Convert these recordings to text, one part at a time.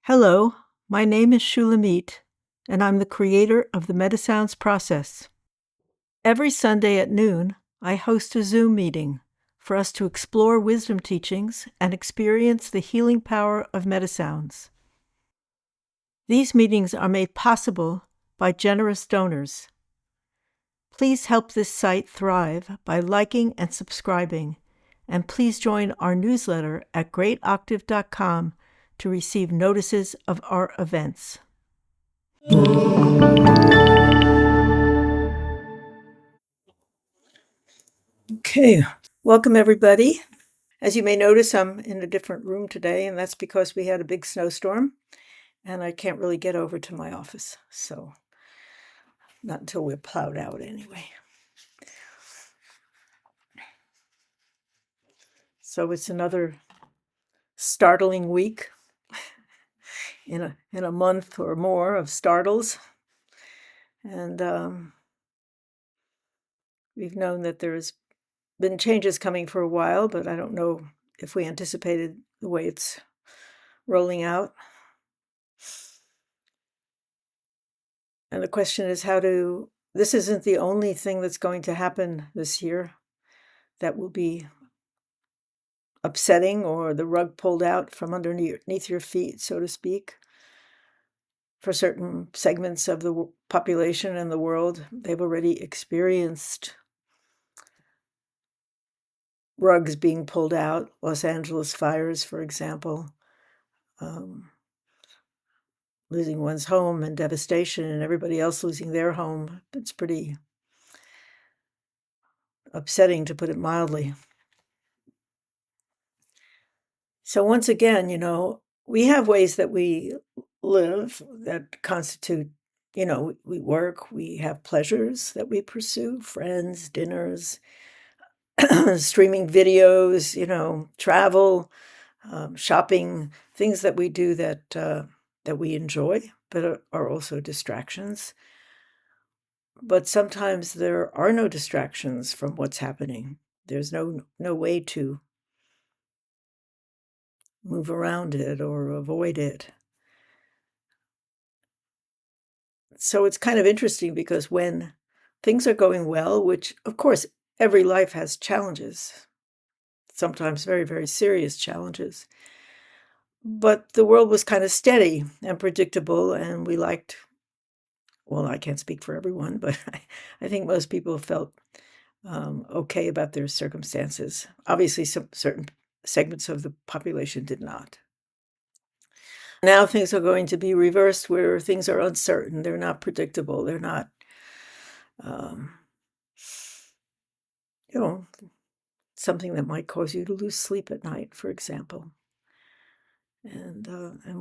Hello, my name is Shulamit, and I'm the creator of the MetaSounds process. Every Sunday at noon, I host a Zoom meeting for us to explore wisdom teachings and experience the healing power of MetaSounds. These meetings are made possible by generous donors. Please help this site thrive by liking and subscribing, and please join our newsletter at greatoctave.com to receive notices of our events. Okay, welcome everybody. As you may notice, I'm in a different room today, and that's because we had a big snowstorm, and I can't really get over to my office, so not until we're plowed out anyway. So it's another startling week in a month or more of startles, and we've known that there's been changes coming for a while, but I don't know if we anticipated the way it's rolling out. And the question is this isn't the only thing that's going to happen this year that will be upsetting or the rug pulled out from underneath your feet, so to speak. For certain segments of the population and the world, they've already experienced rugs being pulled out. Los Angeles fires, for example, losing one's home and devastation, and everybody else losing their home. It's pretty upsetting, to put it mildly. So once again, we have ways that we live that constitute, we work, we have pleasures that we pursue, friends, dinners, streaming videos, travel, shopping, things that we do that we enjoy, but are also distractions. But sometimes there are no distractions from what's happening. There's no way to move around it or avoid it. So it's kind of interesting because when things are going well, which of course every life has challenges, sometimes very, very serious challenges, but the world was kind of steady and predictable, and we liked, well, I can't speak for everyone, but I think most people felt okay about their circumstances. Obviously, some certain segments of the population did not. Now things are going to be reversed, where things are uncertain. They're not predictable. They're not, something that might cause you to lose sleep at night, for example. And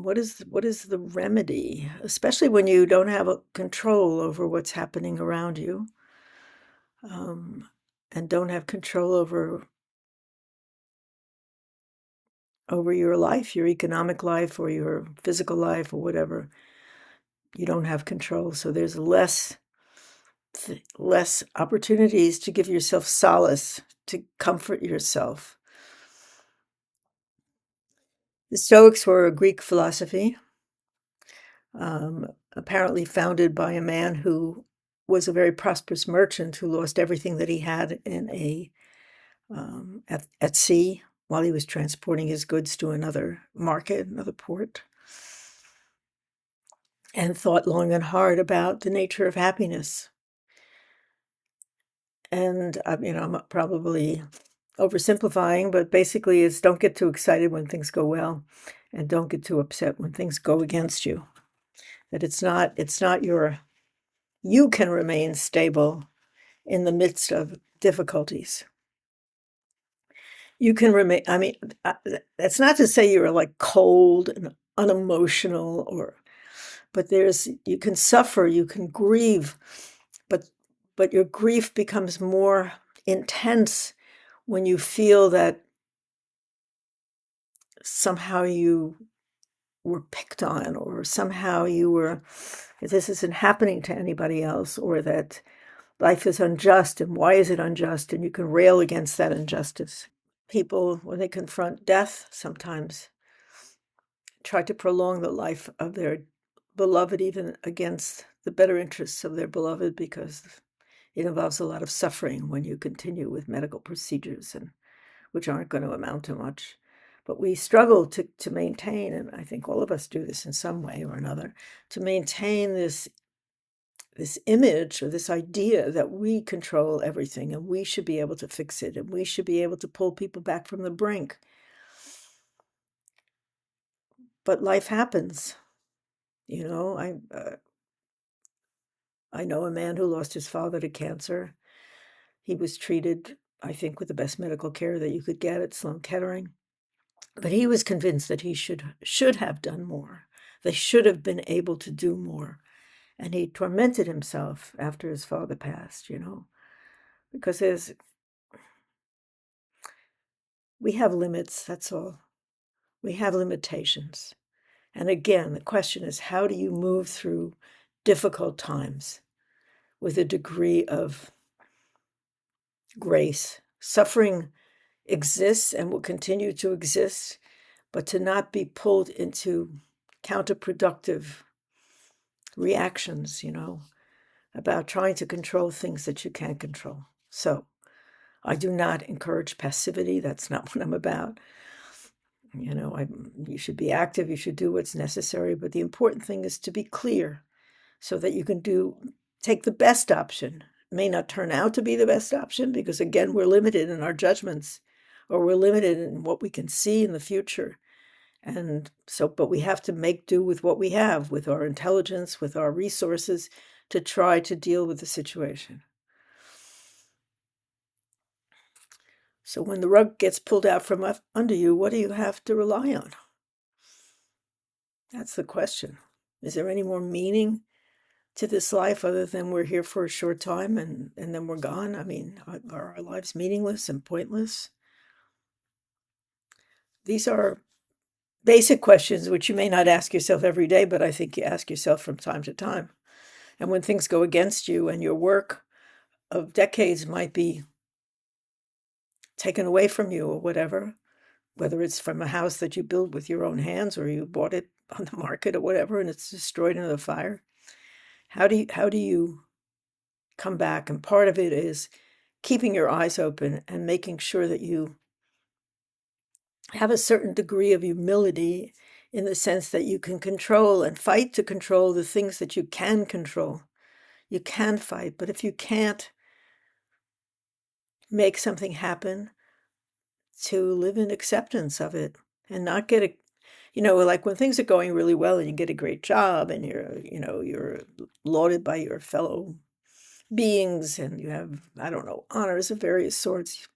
what is the remedy, especially when you don't have a control over what's happening around you, and don't have control over your life, your economic life, or your physical life, or whatever. You don't have control, so there's less opportunities to give yourself solace, to comfort yourself. The Stoics were a Greek philosophy, apparently founded by a man who was a very prosperous merchant who lost everything that he had in at sea while he was transporting his goods to another market, another port, and thought long and hard about the nature of happiness. And I'm probably oversimplifying, but basically it's don't get too excited when things go well, and don't get too upset when things go against you. That it's not you can remain stable in the midst of difficulties. You can remain, that's not to say you're like cold and unemotional, but you can suffer, you can grieve, but your grief becomes more intense when you feel that somehow you were picked on, or somehow this isn't happening to anybody else, or that life is unjust, and why is it unjust? And you can rail against that injustice. People, when they confront death, sometimes try to prolong the life of their beloved, even against the better interests of their beloved, because it involves a lot of suffering when you continue with medical procedures, and which aren't going to amount to much. But we struggle to maintain, and I think all of us do this in some way or another, to maintain this image or this idea that we control everything and we should be able to fix it and we should be able to pull people back from the brink. But life happens. I know a man who lost his father to cancer. He was treated, I think, with the best medical care that you could get at Sloan Kettering. But he was convinced that he should have done more. They should have been able to do more. And he tormented himself after his father passed, because we have limits, that's all. We have limitations. And again, the question is, how do you move through difficult times with a degree of grace? Suffering exists and will continue to exist, but to not be pulled into counterproductive reactions, about trying to control things that you can't control. So I do not encourage passivity. That's not what I'm about. You should be active. You should do what's necessary. But the important thing is to be clear so that you can take the best option. It may not turn out to be the best option because, again, we're limited in our judgments, or we're limited in what we can see in the future. And so, but we have to make do with what we have, with our intelligence, with our resources, to try to deal with the situation. So when the rug gets pulled out from under you, what do you have to rely on? That's the question. Is there any more meaning to this life other than we're here for a short time and then we're gone? I mean, are our lives meaningless and pointless? These are basic questions which you may not ask yourself every day, but I think you ask yourself from time to time. And when things go against you and your work of decades might be taken away from you or whatever, whether it's from a house that you build with your own hands or you bought it on the market or whatever and it's destroyed in the fire, how do you come back? And part of it is keeping your eyes open and making sure that you have a certain degree of humility, in the sense that you can control and fight to control the things that you can control. You can fight, but if you can't make something happen, to live in acceptance of it and not get like when things are going really well and you get a great job and you're lauded by your fellow beings and you have, I don't know, honors of various sorts.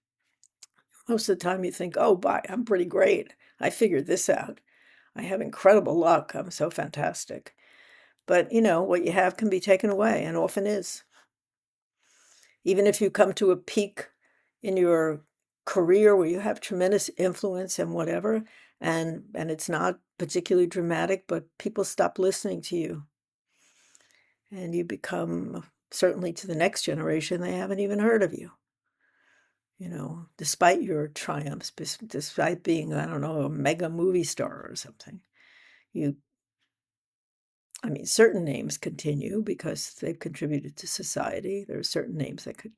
Most of the time you think, oh, bye, I'm pretty great. I figured this out. I have incredible luck. I'm so fantastic. But, what you have can be taken away, and often is. Even if you come to a peak in your career where you have tremendous influence and whatever, and it's not particularly dramatic, but people stop listening to you. And you become, certainly to the next generation, they haven't even heard of you. Despite your triumphs, despite being, I don't know, a mega movie star or something. Certain names continue because they've contributed to society. There are certain names that could,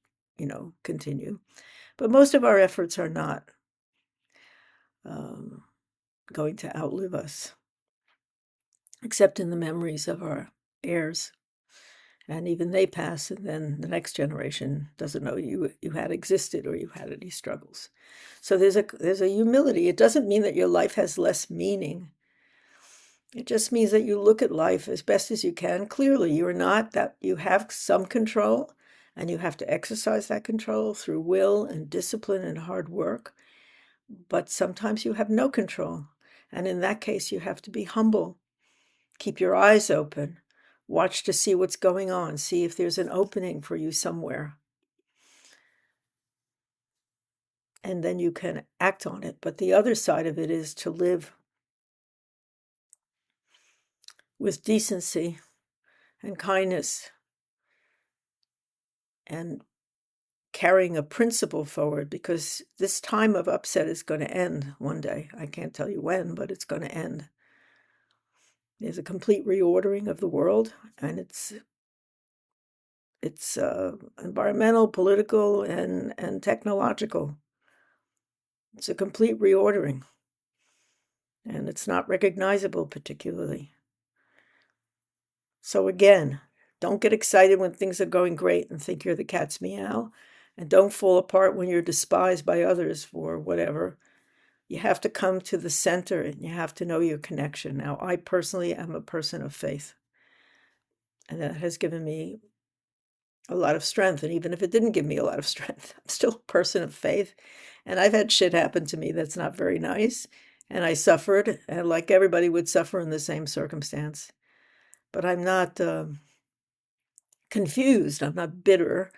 continue. But most of our efforts are not going to outlive us, except in the memories of our heirs. And even they pass, and then the next generation doesn't know you had existed or you had any struggles. So there's a humility. It doesn't mean that your life has less meaning. It just means that you look at life as best as you can. Clearly, you have some control, and you have to exercise that control through will and discipline and hard work. But sometimes you have no control. And in that case, you have to be humble. Keep your eyes open. Watch to see what's going on. See if there's an opening for you somewhere. And then you can act on it. But the other side of it is to live with decency and kindness and carrying a principle forward, because this time of upset is going to end one day. I can't tell you when, but it's going to end. There's a complete reordering of the world, and it's environmental, political, and technological. It's a complete reordering, and it's not recognizable particularly. So again, don't get excited when things are going great and think you're the cat's meow, and don't fall apart when you're despised by others for whatever. You have to come to the center and you have to know your connection. Now, I personally am a person of faith, and that has given me a lot of strength. And even if it didn't give me a lot of strength, I'm still a person of faith. And I've had shit happen to me that's not very nice. And I suffered, and like everybody would suffer in the same circumstance. But I'm not confused. I'm not bitter.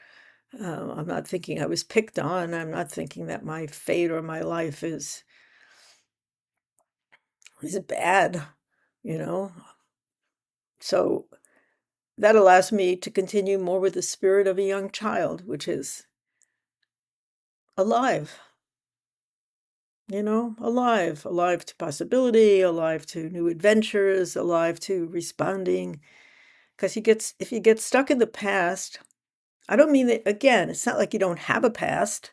I'm not thinking I was picked on. I'm not thinking that my fate or my life is bad, you know? So that allows me to continue more with the spirit of a young child, which is alive, alive to possibility, alive to new adventures, alive to responding. Because if you get stuck in the past, I don't mean that, again, it's not like you don't have a past.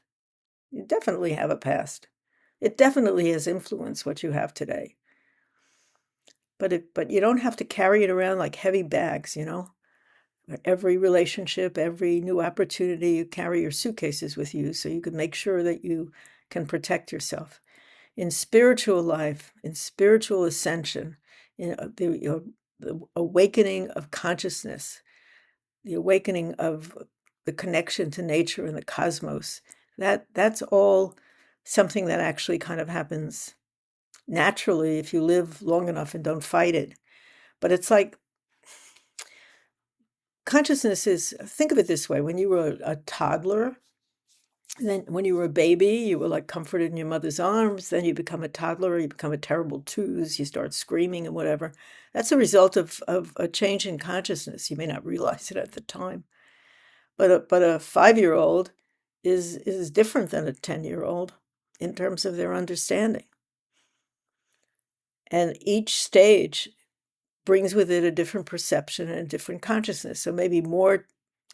You definitely have a past. It definitely has influenced what you have today. But you don't have to carry it around like heavy bags, Every relationship, every new opportunity, you carry your suitcases with you so you can make sure that you can protect yourself. In spiritual life, in spiritual ascension, the awakening of consciousness, the awakening of the connection to nature and the cosmos, that's all something that actually kind of happens naturally if you live long enough and don't fight it. But it's like consciousness is, think of it this way, when you were a toddler, and then when you were a baby, you were like comforted in your mother's arms, then you become a toddler, you become a terrible twos, you start screaming and whatever. That's a result of a change in consciousness. You may not realize it at the time. But a 5-year-old is different than a 10-year-old in terms of their understanding. And each stage brings with it a different perception and a different consciousness. So maybe more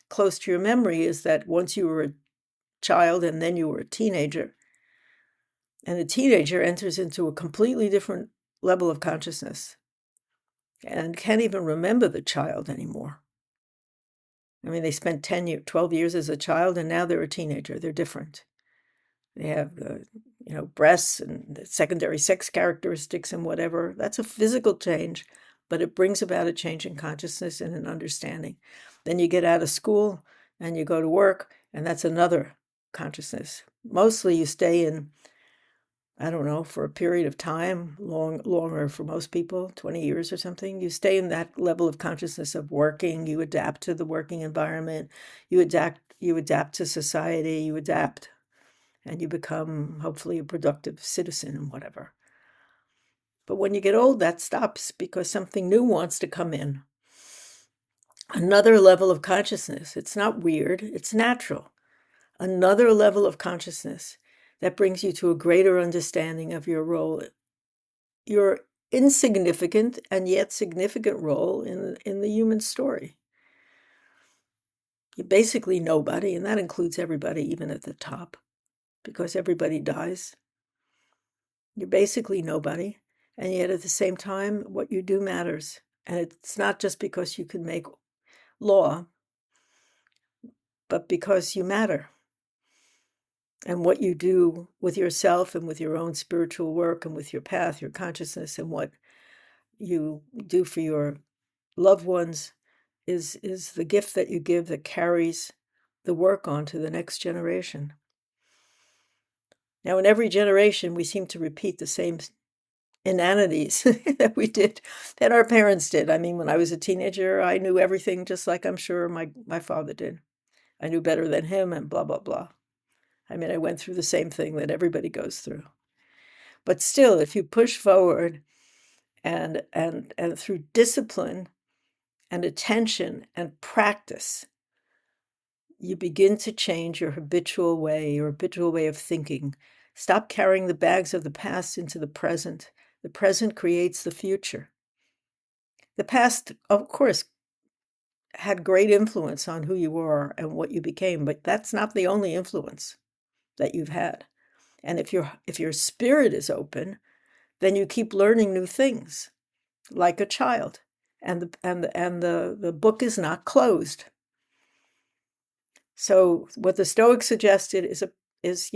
close to your memory is that once you were a child and then you were a teenager, and the teenager enters into a completely different level of consciousness and can't even remember the child anymore. I mean, they spent 12 years as a child, and now they're a teenager. They're different. They have, breasts and secondary sex characteristics and whatever. That's a physical change, but it brings about a change in consciousness and an understanding. Then you get out of school and you go to work, and that's another consciousness. Mostly you stay in, I don't know, for a period of time, longer for most people, 20 years or something. You stay in that level of consciousness of working. You adapt to the working environment. You adapt to society. You adapt, and you become hopefully a productive citizen and whatever. But when you get old, that stops because something new wants to come in. Another level of consciousness. It's not weird. It's natural. Another level of consciousness that brings you to a greater understanding of your role, your insignificant and yet significant role in the human story. You're basically nobody, and that includes everybody, even at the top, because everybody dies. You're basically nobody, and yet at the same time, what you do matters. And it's not just because you can make law, but because you matter. And what you do with yourself and with your own spiritual work and with your path, your consciousness, and what you do for your loved ones is the gift that you give that carries the work on to the next generation. Now, in every generation, we seem to repeat the same inanities that we did, that our parents did. I mean, when I was a teenager, I knew everything just like I'm sure my father did. I knew better than him and blah, blah, blah. I mean, I went through the same thing that everybody goes through. But still, if you push forward and through discipline and attention and practice, you begin to change your habitual way of thinking. Stop carrying the bags of the past into the present. The present creates the future. The past, of course, had great influence on who you are and what you became, but that's not the only influence that you've had. And if your spirit is open, then you keep learning new things like a child, and the book is not closed. So what the Stoics suggested is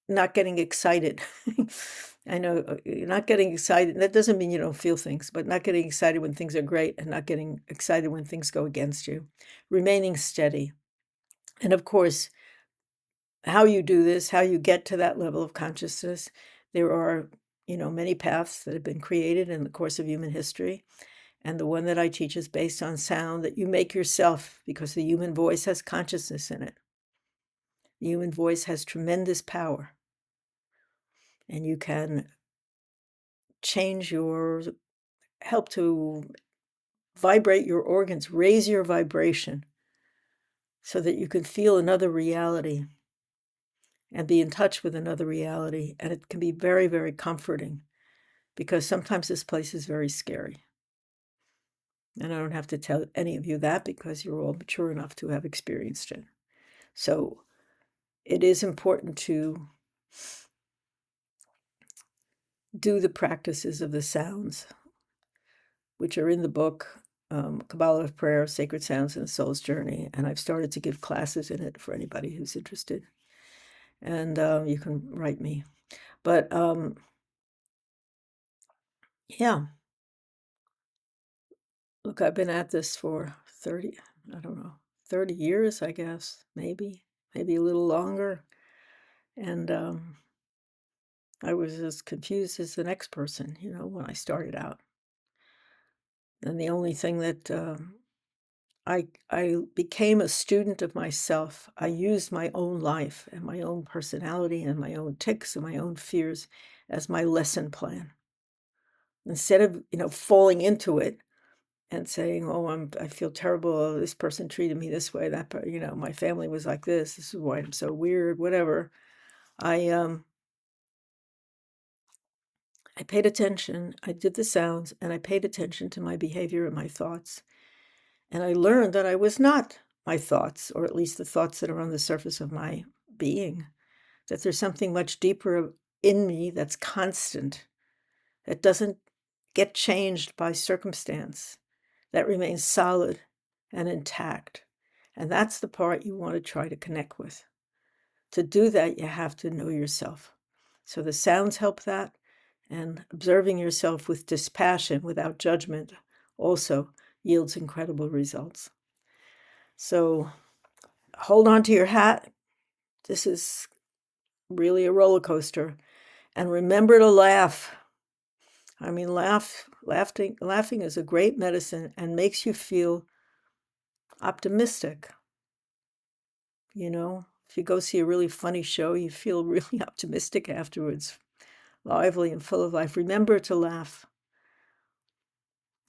not getting excited. I know you're not getting excited. That doesn't mean you don't feel things, but not getting excited when things are great and not getting excited when things go against you. Remaining steady. And of course, how you do this, how you get to that level of consciousness, there are, many paths that have been created in the course of human history. And the one that I teach is based on sound that you make yourself, because the human voice has consciousness in it. The human voice has tremendous power. And you can help to vibrate your organs, raise your vibration so that you can feel another reality and be in touch with another reality. And it can be very, very comforting, because sometimes this place is very scary. And I don't have to tell any of you that, because you're all mature enough to have experienced it. So it is important to do the practices of the sounds, which are in the book, Kabbalah of Prayer, Sacred Sounds in the Soul's Journey. And I've started to give classes in it for anybody who's interested. And you can write me. But yeah, look, I've been at this for 30 years, I guess, maybe a little longer. And I was as confused as the next person, when I started out. And the only thing that I became a student of myself. I used my own life and my own personality and my own tics and my own fears as my lesson plan. Instead of, falling into it and saying, "Oh, I feel terrible. Oh, this person treated me this way. My family was like this. This is why I'm so weird." Whatever. I paid attention. I did the sounds, and I paid attention to my behavior and my thoughts. And I learned that I was not my thoughts, or at least the thoughts that are on the surface of my being, that there's something much deeper in me that's constant, that doesn't get changed by circumstance, that remains solid and intact. And that's the part you want to try to connect with. To do that, you have to know yourself. So the sounds help that, and observing yourself with dispassion, without judgment, also yields incredible results. So hold on to your hat. This is really a roller coaster. And remember to laugh. I mean, laughing is a great medicine and makes you feel optimistic. If you go see a really funny show, you feel really optimistic afterwards, lively and full of life. Remember to laugh.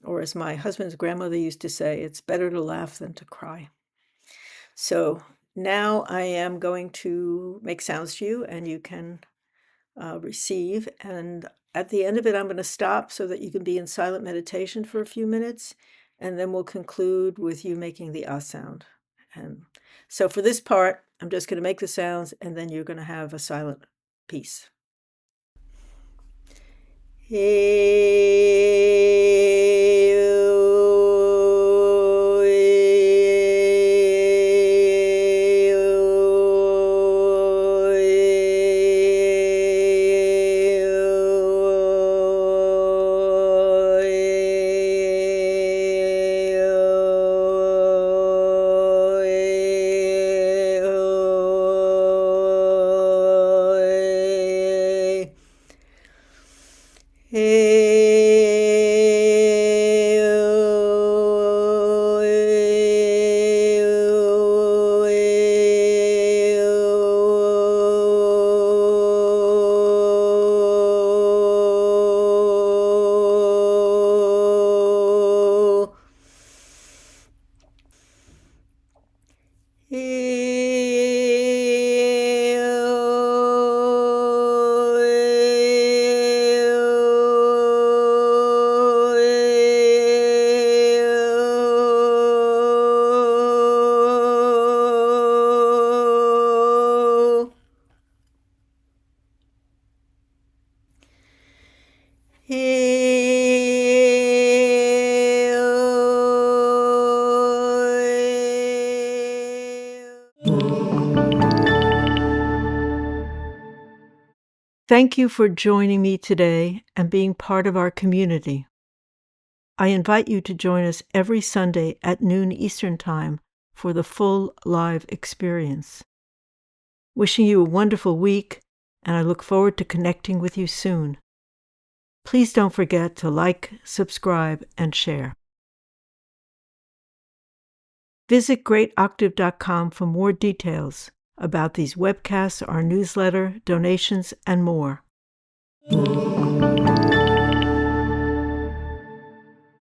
Or as my husband's grandmother used to say, it's better to laugh than to cry. So now I am going to make sounds to you, and you can receive. And at the end of it, I'm going to stop so that you can be in silent meditation for a few minutes. And then we'll conclude with you making the ah sound. And so for this part, I'm just going to make the sounds, and then you're going to have a silent piece. Thank you for joining me today and being part of our community. I invite you to join us every Sunday at noon Eastern Time for the full live experience. Wishing you a wonderful week, and I look forward to connecting with you soon. Please don't forget to like, subscribe, and share. Visit greatoctave.com for more details about these webcasts, our newsletter, donations, and more.